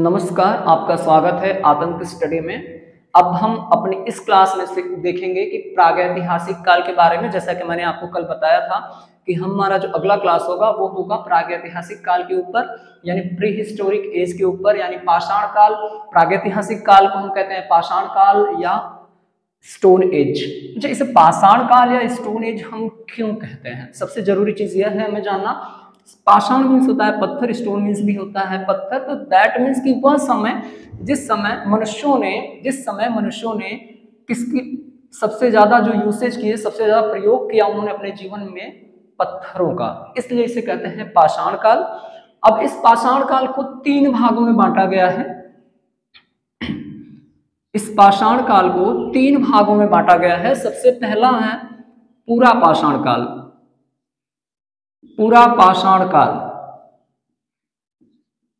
नमस्कार, आपका स्वागत है आतंक स्टडी में। अब हम अपनी इस क्लास में से देखेंगे कि प्रागैतिहासिक काल के बारे में। जैसा कि मैंने आपको कल बताया था कि हमारा जो अगला क्लास होगा वो होगा प्रागैतिहासिक काल के ऊपर, यानी प्री हिस्टोरिक एज के ऊपर, यानी पाषाण काल। प्रागैतिहासिक काल को हम कहते हैं पाषाण काल या स्टोन एज। अच्छा, इसे पाषाण काल या स्टोन एज हम क्यों कहते हैं? सबसे जरूरी चीज यह है हमें जानना, पाषाण मीन्स होता है पत्थर, स्टोन मीन्स भी होता है पत्थर। तो दैट मीन्स कि वह समय जिस समय मनुष्यों ने किसकी सबसे ज्यादा जो यूसेज किए, सबसे ज्यादा प्रयोग किया उन्होंने अपने जीवन में, पत्थरों का, इसलिए इसे कहते हैं पाषाण काल। अब इस पाषाण काल को 3 भागों में बांटा गया है। इस पाषाण काल को 3 भागों में बांटा गया है। सबसे पहला है पूरा पाषाण काल। पूरा पाषाण काल,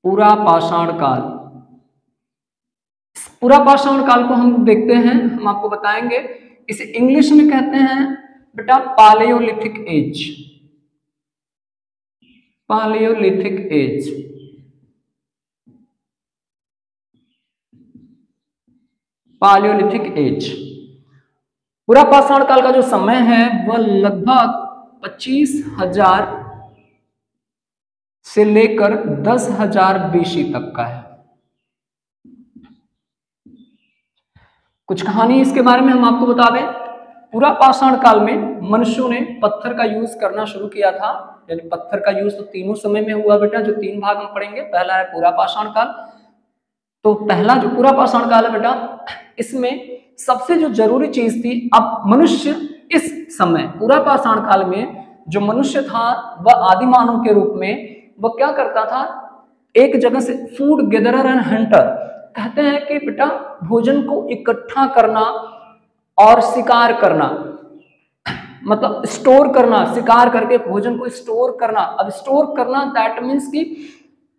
पूरा पाषाण काल, पूरा पाषाण काल को हम देखते हैं, हम आपको बताएंगे। इसे इंग्लिश में कहते हैं बेटा palaeolithic age. Palaeolithic age, palaeolithic age. पूरा पाषाण काल का जो समय है वह लगभग 25,000 से लेकर 10,000 BC तक का है। कुछ कहानी इसके बारे में हम आपको बता दें। पूरा पाषाण काल में मनुष्यों ने पत्थर का यूज करना शुरू किया था, यानी पत्थर का यूज तो तीनों समय में हुआ बेटा, जो 3 भाग में पढ़ेंगे। पहला है पूरा पाषाण काल। तो पहला जो पूरा पाषाण काल है बेटा, इसमें सबसे जो जरूरी चीज थी, अब मनुष्य इस समय पूरा पाषाण काल में जो मनुष्य था वह आदि मानव के रूप में वह क्या करता था, एक जगह से फूड गैदरर एंड हंटर। कहते हैं कि बेटा भोजन को इकट्ठा करना और शिकार करना, मतलब स्टोर करना, शिकार करके भोजन को स्टोर करना। अब स्टोर करना दैट मीन्स कि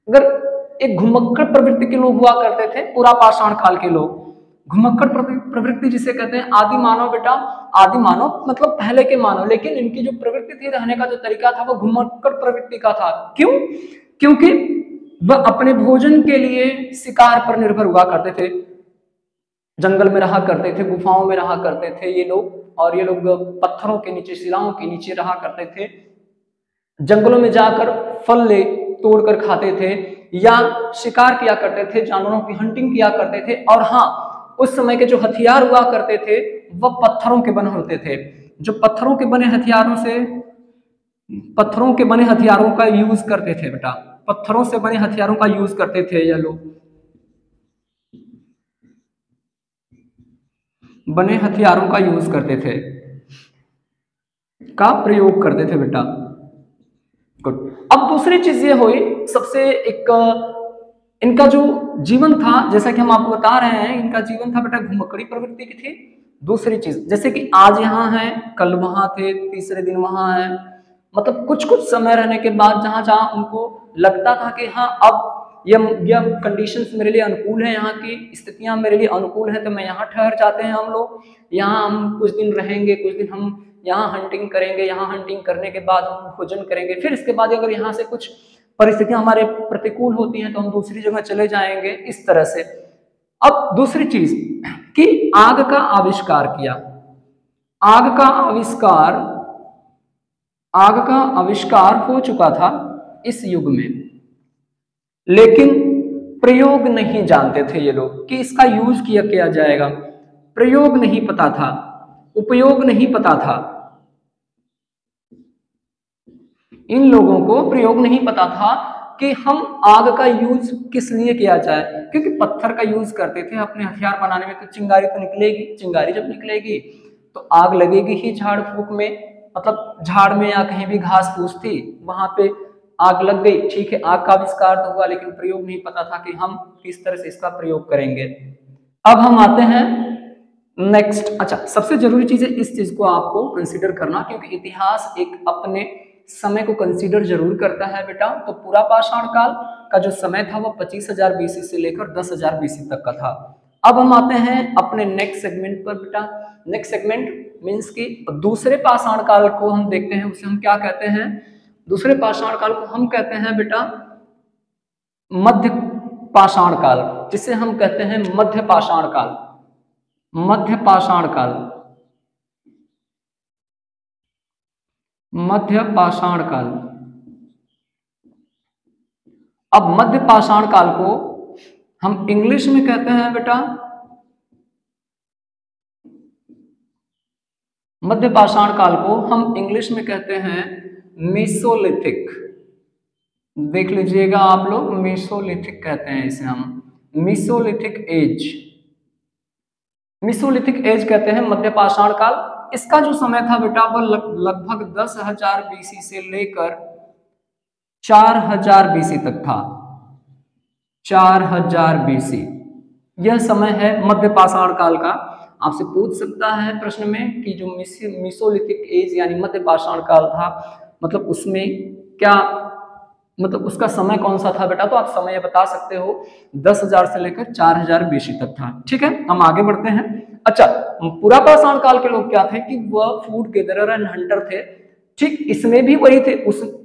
अगर एक घुमक्कड़ प्रवृत्ति के लोग हुआ करते थे, पूरा पाषाण काल के लोग, घुमक्कड़ प्रवृत्ति जिसे कहते हैं। आदि मानव बेटा, आदि मानव मतलब पहले के मानव, लेकिन इनकी जो प्रवृत्ति थी, रहने का जो तरीका था वो घुमक्कड़ प्रवृत्ति का था। क्यों? क्योंकि वह अपने भोजन के लिए शिकार पर निर्भर हुआ करते थे। जंगल में रहा करते थे, गुफाओं में रहा करते थे ये लोग, और ये लोग पत्थरों के नीचे, शिलाओं के नीचे रहा करते थे। जंगलों में जाकर फल ले तोड़कर खाते थे या शिकार किया करते थे, जानवरों की हंटिंग किया करते थे। और हाँ, उस समय के जो हथियार हुआ करते थे वह पत्थरों के बने होते थे। जो पत्थरों के बने हथियारों से, पत्थरों के बने हथियारों का यूज करते थे बेटा, पत्थरों से बने हथियारों का यूज करते थे ये लोग, बने हथियारों का यूज करते थे, का प्रयोग करते थे बेटा। गुड। अब दूसरी चीज ये हुई, सबसे एक इनका जो जीवन था, जैसा कि हम आपको बता रहे हैं, इनका जीवन था बेटा घुमक्कड़ी प्रवृत्ति की थी। दूसरी चीज जैसे कि आज यहाँ है, कल वहां थे, तीसरे दिन वहां है, मतलब कुछ कुछ समय रहने के बाद जहां जहां उनको लगता था कि हाँ अब यह कंडीशंस मेरे लिए अनुकूल है, यहाँ की स्थितियां मेरे लिए अनुकूल है, तो मैं यहाँ ठहर जाते हैं हम लोग। यहाँ हम कुछ दिन रहेंगे, कुछ दिन हम यहाँ हंटिंग करेंगे, यहाँ हंटिंग करने के बाद हम भोजन करेंगे, फिर इसके बाद अगर यहाँ से कुछ परिस्थितियां हमारे प्रतिकूल होती हैं तो हम दूसरी जगह चले जाएंगे, इस तरह से। अब दूसरी चीज कि आग का आविष्कार किया। आग का आविष्कार हो चुका था इस युग में, लेकिन प्रयोग नहीं जानते थे ये लोग कि इसका यूज किया जाएगा। प्रयोग नहीं पता था, उपयोग नहीं पता था। इन लोगों को प्रयोग नहीं पता था कि हम आग का यूज किस लिए किया जाए, क्योंकि पत्थर का यूज करते थे अपने हथियार बनाने में, तो चिंगारी तो निकलेगी, चिंगारी जब निकलेगी तो आग लगेगी ही झाड़ फूक में, मतलब झाड़ में या कहीं भी घास फूस थी वहां पे आग लग गई, ठीक है, आग का आविष्कार तो हुआ, लेकिन प्रयोग नहीं पता था कि हम किस तरह से इसका प्रयोग करेंगे। अब हम आते हैं नेक्स्ट। अच्छा, सबसे जरूरी चीज है इस चीज को आपको कंसीडर करना, क्योंकि इतिहास एक अपने समय को कंसीडर जरूर करता है बेटा। तो पूरा पाषाण काल का जो समय था वह 25,000 BC से लेकर 10,000 BC तक का था। अब हम आते हैं अपने नेक्स्ट सेगमेंट पर बेटा। नेक्स्ट सेगमेंट मीन्स कि दूसरे पाषाण काल को हम देखते हैं, उसे हम क्या कहते हैं? दूसरे पाषाण काल को हम कहते हैं बेटा पाषाण काल, जिसे हम कहते हैं मध्य पाषाण काल। मध्य पाषाण काल, मध्य पाषाण काल। अब मध्य पाषाण काल को हम इंग्लिश में कहते हैं बेटा, मध्य पाषाण काल को हम इंग्लिश में कहते हैं मेसोलिथिक। देख लीजिएगा आप लोग, मेसोलिथिक कहते हैं इसे हम, मेसोलिथिक एज। मेसोलिथिक एज कहते हैं मध्य पाषाण काल। इसका जो समय था बेटा वो लगभग 10,000 बीसी से लेकर 4,000 बीसी तक था। 4,000 बीसी यह समय है मध्य पाषाण काल का। आपसे पूछ सकता है प्रश्न में कि जो मेसोलिथिक एज यानी मध्य पाषाण काल था, मतलब उसमें क्या, मतलब उसका समय कौन सा था बेटा, तो आप समय बता सकते हो 10,000 से लेकर 4,000 बीसी तक था। ठीक है, हम आगे बढ़ते हैं। अच्छा, पूरा पाषाण काल के लोग क्या थे कि वह फूड गैदरर एंड हंटर थे। ठीक, इसमें भी वही थे,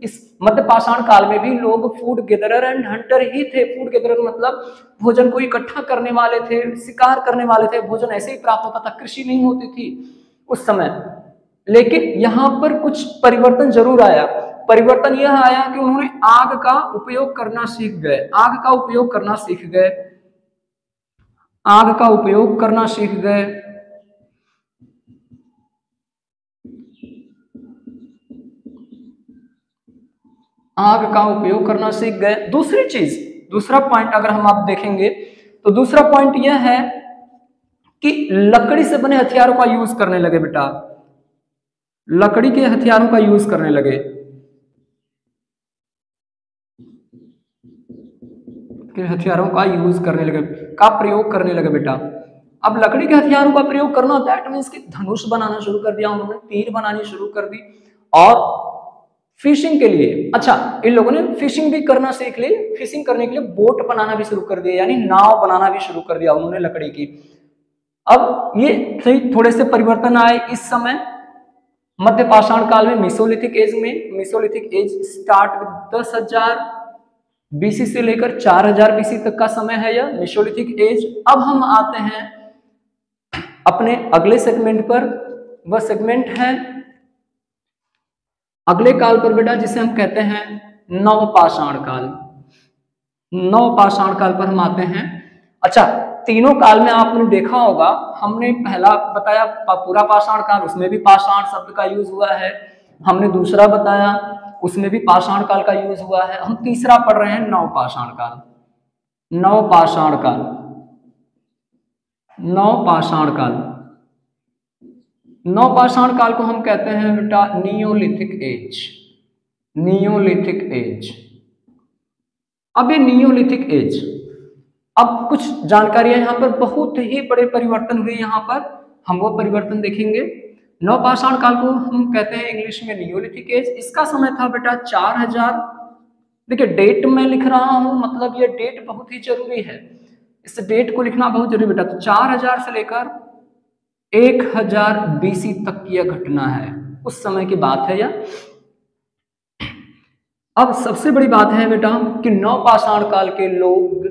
इस मध्य पाषाण काल में भी लोग फूड गैदरर एंड हंटर ही थे। फूड गैदरर मतलब भोजन को इकट्ठा करने वाले थे, शिकार करने वाले थे, भोजन ऐसे ही प्राप्त होता था, कृषि नहीं होती थी उस समय। लेकिन यहाँ पर कुछ परिवर्तन जरूर आया। परिवर्तन यह आया कि उन्होंने आग का उपयोग करना सीख गए। आग का उपयोग करना सीख गए, आग का उपयोग करना सीख गए। आग का उपयोग करना सीख गए। दूसरी चीज, दूसरा पॉइंट अगर हम आप देखेंगे तो दूसरा पॉइंट यह है कि लकड़ी से बने हथियारों का यूज करने लगे बेटा। लकड़ी के हथियारों का यूज करने लगे, के हथियारों का यूज करने लगे, का प्रयोग करने लगे बेटा। अब लकड़ी के हथियारों का प्रयोग करना, दैट मीन्स कि धनुष बनाना शुरू कर दिया उन्होंने, तीर बनानी शुरू कर दी। और फिशिंग के लिए, अच्छा इन लोगों ने फिशिंग भी करना सीख ली। फिशिंग करने के लिए बोट बनाना भी शुरू कर दिया, यानी नाव बनाना भी शुरू कर दिया उन्होंने लकड़ी की। अब ये थोड़े से परिवर्तन आए इस समय मध्य पाषाण काल में, मेसोलिथिक एज में। Mesolithic as start with 10,000 BC से लेकर 4,000 बीसी तक का समय है यह मेसोलिथिक एज। अब हम आते हैं अपने अगले सेगमेंट पर। वह सेगमेंट है अगले काल पर बेटा, जिसे हम कहते हैं नवपाषाण काल। नवपाषाण काल पर हम आते हैं। अच्छा, तीनों काल में आपने देखा होगा, हमने पहला बताया पूरा पाषाण काल, उसमें भी पाषाण शब्द का यूज हुआ है। हमने दूसरा बताया, उसमें भी पाषाण काल का यूज हुआ है। हम तीसरा पढ़ रहे हैं नवपाषाण काल। नवपाषाण काल, नवपाषाण काल। नवपाषाण काल को हम कहते हैं बेटा नियोलिथिक एज। Neolithic age. अब ये नियोलिथिक एज, अब कुछ जानकारियां यहाँ पर, बहुत ही बड़े परिवर्तन हुए यहाँ पर, हम वो परिवर्तन देखेंगे। नवपाषाण काल को हम कहते हैं इंग्लिश में नियोलिथिक एज। इसका समय था बेटा 4,000। देखिए डेट में लिख रहा हूं, मतलब ये डेट बहुत ही जरूरी है, इस डेट को लिखना बहुत जरूरी बेटा। तो 4,000 से लेकर 1,000 बीसी तक की यह घटना है, उस समय की बात है यह। अब सबसे बड़ी बात है बेटा कि नवपाषाण काल के लोग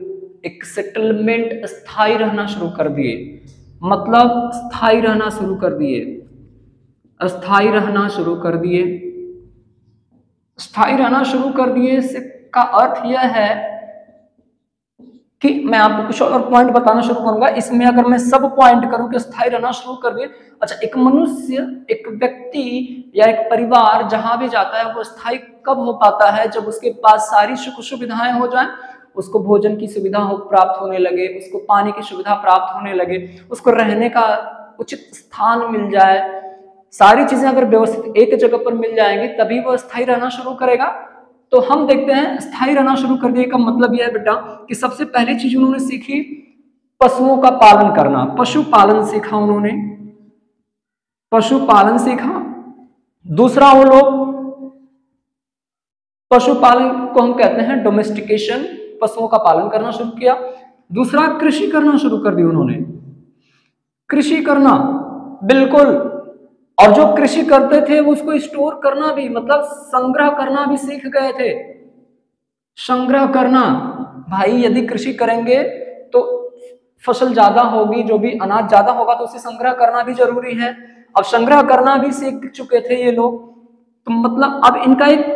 एक सेटलमेंट, स्थायी रहना शुरू कर दिए। मतलब स्थायी रहना शुरू कर दिए, अस्थायी रहना शुरू कर दिए, स्थायी रहना शुरू कर दिए। का अर्थ यह है कि मैं आपको कुछ और पॉइंट बताना शुरू करूंगा। इसमें अगर मैं सब पॉइंट करूं कि स्थायी रहना शुरू कर दिए, अच्छा एक मनुष्य, एक व्यक्ति या एक परिवार जहां भी जाता है वो स्थायी कब हो पाता है, जब उसके पास सारी सुख सुविधाएं हो जाएं, उसको भोजन की सुविधा प्राप्त होने लगे, उसको पानी की सुविधा प्राप्त होने लगे, उसको रहने का उचित स्थान मिल जाए, सारी चीजें अगर व्यवस्थित एक जगह पर मिल जाएंगी तभी वो स्थायी रहना शुरू करेगा। तो हम देखते हैं स्थायी रहना शुरू कर दिए का मतलब यह है बेटा कि सबसे पहली चीज उन्होंने सीखी पशुओं का पालन करना, पशुपालन सीखा उन्होंने, पशुपालन सीखा। दूसरा वो लोग पशुपालन को हम कहते हैं डोमेस्टिकेशन, पशुओं का पालन करना शुरू किया। दूसरा कृषि करना शुरू कर दी उन्होंने, कृषि करना बिल्कुल। और जो कृषि करते थे वो उसको स्टोर करना भी, मतलब संग्रह करना भी सीख गए थे। संग्रह करना, भाई यदि कृषि करेंगे तो फसल ज्यादा होगी, जो भी अनाज ज्यादा होगा तो उसे संग्रह करना भी जरूरी है। अब संग्रह करना भी सीख चुके थे ये लोग, तो मतलब अब इनका एक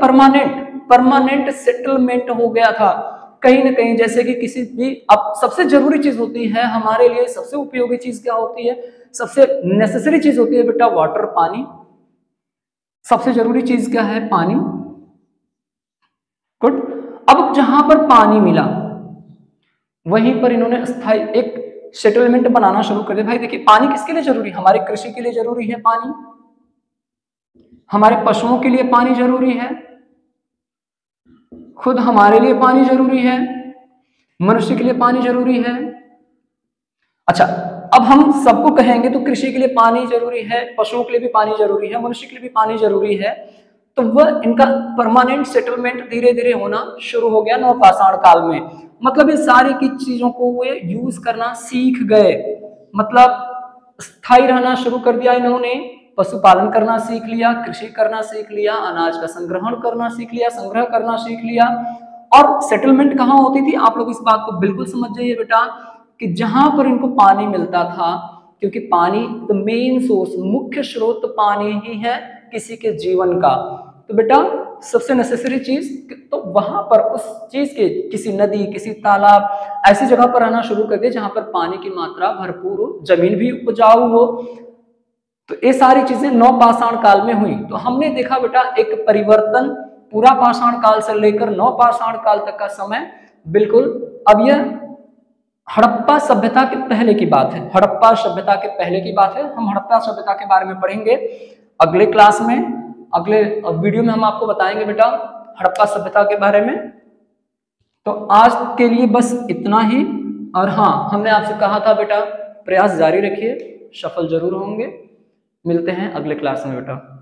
परमानेंट सेटलमेंट हो गया था कहीं ना कहीं। जैसे कि किसी भी, अब सबसे जरूरी चीज होती है हमारे लिए, सबसे उपयोगी चीज क्या होती है, सबसे नेसेसरी चीज होती है बेटा वाटर, पानी। सबसे जरूरी चीज क्या है, पानी। गुड। अब जहां पर पानी मिला वहीं पर इन्होंने स्थायी एक सेटलमेंट बनाना शुरू कर दिया। भाई देखिए पानी किसके लिए जरूरी है, हमारे कृषि के लिए जरूरी है पानी, हमारे पशुओं के लिए पानी जरूरी है, खुद हमारे लिए पानी जरूरी है, मनुष्य के लिए पानी जरूरी है। अच्छा, अब हम सबको कहेंगे तो कृषि के लिए पानी जरूरी है, पशुओं के लिए भी पानी जरूरी है, मनुष्य के लिए भी पानी जरूरी है, तो वह इनका परमानेंट सेटलमेंट धीरे धीरे होना शुरू हो गया नवपाषाण काल में। मतलब ये सारी की चीजों को वे यूज करना सीख गए, मतलब स्थायी रहना शुरू कर दिया इन्होंने, पशुपालन करना सीख लिया, कृषि करना सीख लिया, अनाज का संग्रहण करना सीख लिया, संग्रह करना सीख लिया। और सेटलमेंट कहाँ होती थी, आप लोग इस बात को बिल्कुल समझ जाइए बेटा, कि जहां पर इनको पानी मिलता था, क्योंकि पानी द मेन सोर्स, मुख्य स्रोत पानी ही है किसी के जीवन का, तो बेटा सबसे नेसेसरी चीज, तो वहां पर उस चीज के किसी नदी, किसी तालाब, ऐसी जगह पर रहना शुरू कर दिया जहां पर पानी की मात्रा भरपूर हो, जमीन भी उपजाऊ हो। तो ये सारी चीजें नवपाषाण काल में हुई। तो हमने देखा बेटा एक परिवर्तन पूरा पाषाण काल से लेकर नवपाषाण काल तक का समय, बिल्कुल। अब यह हड़प्पा सभ्यता के पहले की बात है, हड़प्पा सभ्यता के पहले की बात है। हम हड़प्पा सभ्यता के बारे में पढ़ेंगे अगले क्लास में, अगले वीडियो में हम आपको बताएंगे बेटा हड़प्पा सभ्यता के बारे में। तो आज के लिए बस इतना ही। और हाँ, हमने आपसे कहा था बेटा प्रयास जारी रखिए, सफल जरूर होंगे। मिलते हैं अगले क्लास में बेटा।